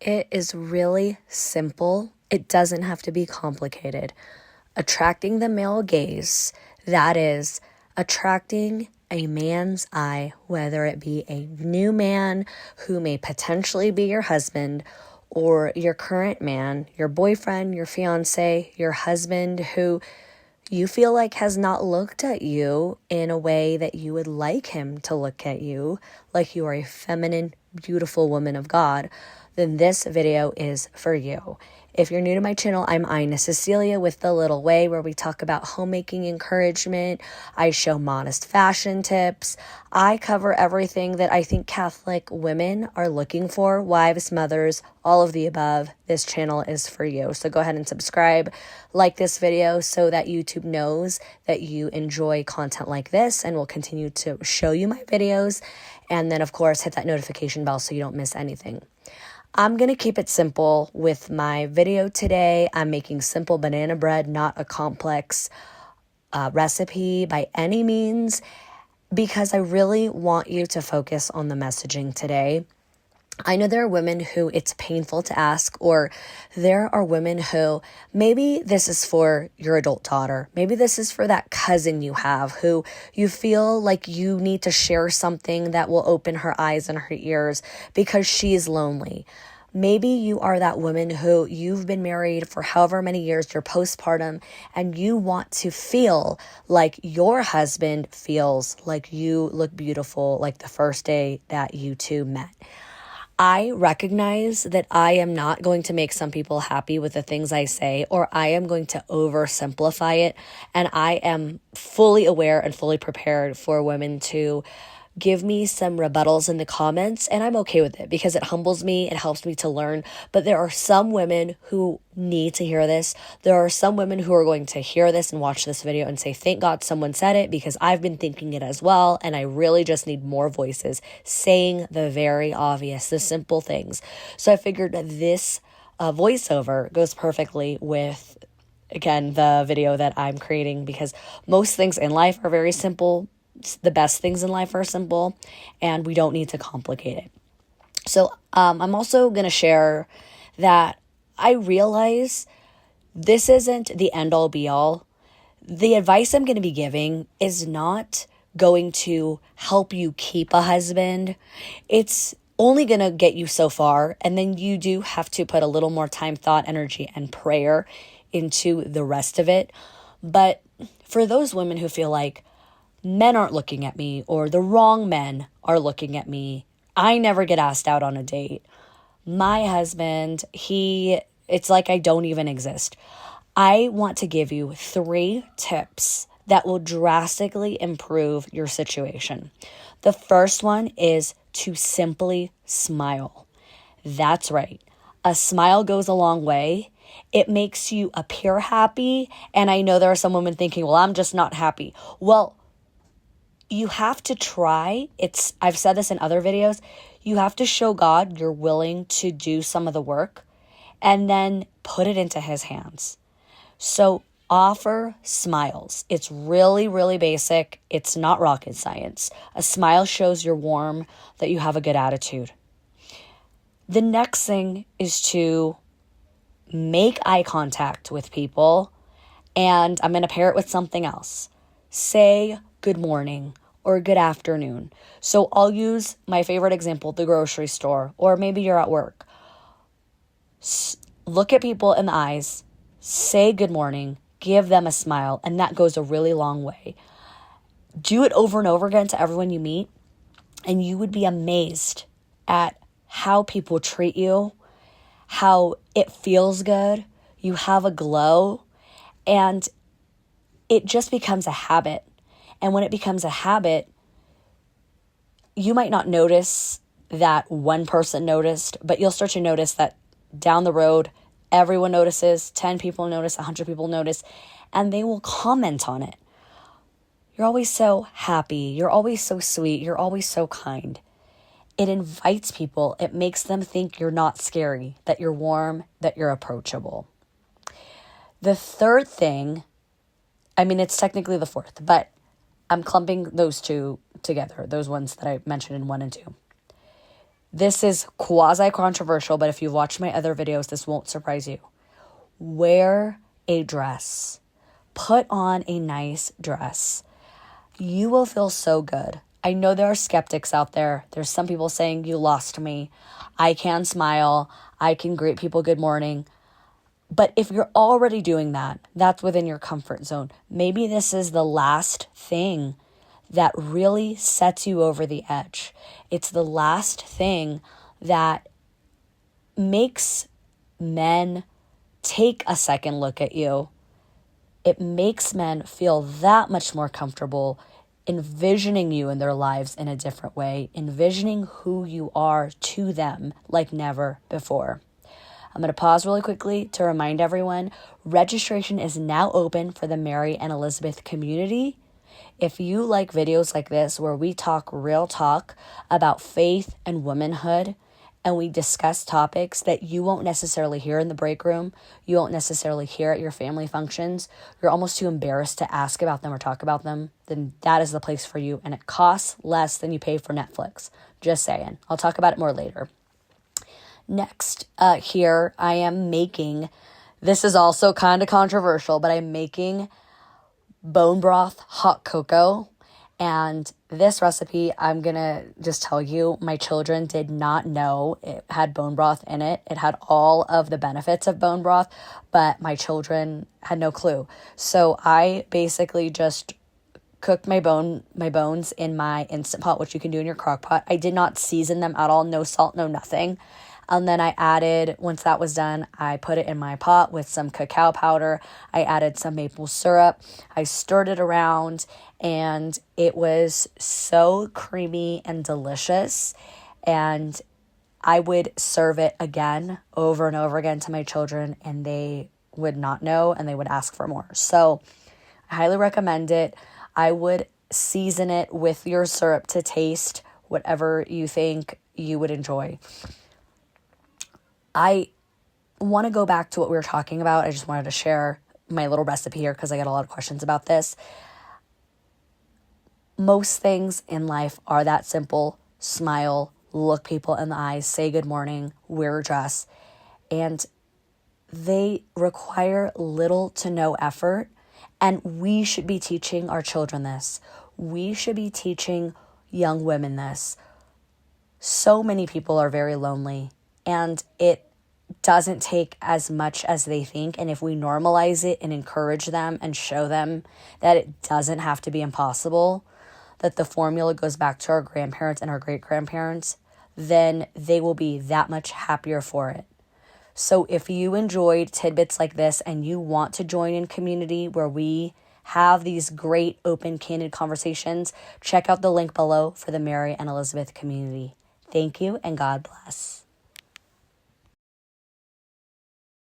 It is really simple. It doesn't have to be complicated. Attracting the male gaze, that is, attracting a man's eye, whether it be a new man who may potentially be your husband or your current man, your boyfriend, your fiancé, your husband who you feel like has not looked at you in a way that you would like him to look at you, like you are a feminine, beautiful woman of God, then this video is for you. If you're new to my channel, I'm Ina Cecilia with The Little Way, where we talk about homemaking encouragement. I show modest fashion tips. I cover everything that I think Catholic women are looking for, wives, mothers, all of the above. This channel is for you. So go ahead and subscribe, like this video so that YouTube knows that you enjoy content like this and will continue to show you my videos. And then, of course, hit that notification bell so you don't miss anything. I'm going to keep it simple with my video today. I'm making simple banana bread, not a complex recipe by any means, because I really want you to focus on the messaging today. I know there are women who it's painful to ask, or there are women who maybe this is for your adult daughter. Maybe this is for that cousin you have who you feel like you need to share something that will open her eyes and her ears because she's lonely. Maybe you are that woman who you've been married for however many years, you're postpartum, and you want to feel like your husband feels like you look beautiful like the first day that you two met. I recognize that I am not going to make some people happy with the things I say, or I am going to oversimplify it. And I am fully aware and fully prepared for women to give me some rebuttals in the comments, and I'm okay with it because it humbles me, it helps me to learn. But there are some women who need to hear this. There are some women who are going to hear this and watch this video and say, thank God someone said it, because I've been thinking it as well, and I really just need more voices saying the very obvious, the simple things. So I figured that this voiceover goes perfectly with, again, the video that I'm creating, because most things in life are very simple. The best things in life are simple, and we don't need to complicate it. So I'm also going to share that I realize this isn't the end-all be-all. The advice I'm going to be giving is not going to help you keep a husband. It's only going to get you so far, and then you do have to put a little more time, thought, energy, and prayer into the rest of it. But for those women who feel like, men aren't looking at me, or the wrong men are looking at me, I never get asked out on a date, my husband, it's like I don't even exist. I want to give you 3 tips that will drastically improve your situation. The first one is to simply smile. That's right. A smile goes a long way. It makes you appear happy. And I know there are some women thinking, well, I'm just not happy. Well, you have to try. I've said this in other videos. You have to show God you're willing to do some of the work and then put it into his hands. So offer smiles. It's really, really basic. It's not rocket science. A smile shows you're warm, that you have a good attitude. The next thing is to make eye contact with people, and I'm going to pair it with something else. Say good morning or good afternoon. So I'll use my favorite example, the grocery store, or maybe you're at work. Look at people in the eyes, say good morning, give them a smile, and that goes a really long way. Do it over and over again to everyone you meet, and you would be amazed at how people treat you, how it feels good, you have a glow, and it just becomes a habit. And when it becomes a habit, you might not notice that one person noticed, but you'll start to notice that down the road, everyone notices, 10 people notice, 100 people notice, and they will comment on it. You're always so happy. You're always so sweet. You're always so kind. It invites people. It makes them think you're not scary, that you're warm, that you're approachable. The third thing, it's technically the fourth, but I'm clumping those 2 together, those ones that I mentioned in 1 and 2. This is quasi-controversial, but if you've watched my other videos, this won't surprise you. Wear a dress. Put on a nice dress. You will feel so good. I know there are skeptics out there. There's some people saying, you lost me. I can smile. I can greet people good morning. But if you're already doing that, that's within your comfort zone. Maybe this is the last thing that really sets you over the edge. It's the last thing that makes men take a second look at you. It makes men feel that much more comfortable envisioning you in their lives in a different way, envisioning who you are to them like never before. I'm going to pause really quickly to remind everyone, registration is now open for the Mary and Elizabeth community. If you like videos like this where we talk real talk about faith and womanhood, and we discuss topics that you won't necessarily hear in the break room, you won't necessarily hear at your family functions, you're almost too embarrassed to ask about them or talk about them, then that is the place for you. And it costs less than you pay for Netflix. Just saying. I'll talk about it more later. Next, here I am making, this is also kind of controversial, but I'm making bone broth hot cocoa. And this recipe, I'm going to just tell you, my children did not know it had bone broth in it. It had all of the benefits of bone broth, but my children had no clue. So I basically just cooked my bones in my Instant Pot, which you can do in your crock pot. I did not season them at all, no salt, no nothing. And then I added, once that was done, I put it in my pot with some cacao powder. I added some maple syrup. I stirred it around, and it was so creamy and delicious. And I would serve it again, over and over again to my children, and they would not know, and they would ask for more. So I highly recommend it. I would season it with your syrup to taste whatever you think you would enjoy. I want to go back to what we were talking about. I just wanted to share my little recipe here because I get a lot of questions about this. Most things in life are that simple. Smile, look people in the eyes, say good morning, wear a dress. And they require little to no effort. And we should be teaching our children this. We should be teaching young women this. So many people are very lonely. And it doesn't take as much as they think. And if we normalize it and encourage them and show them that it doesn't have to be impossible, that the formula goes back to our grandparents and our great-grandparents, then they will be that much happier for it. So if you enjoyed tidbits like this and you want to join in community where we have these great open, candid conversations, check out the link below for the Mary and Elizabeth community. Thank you and God bless.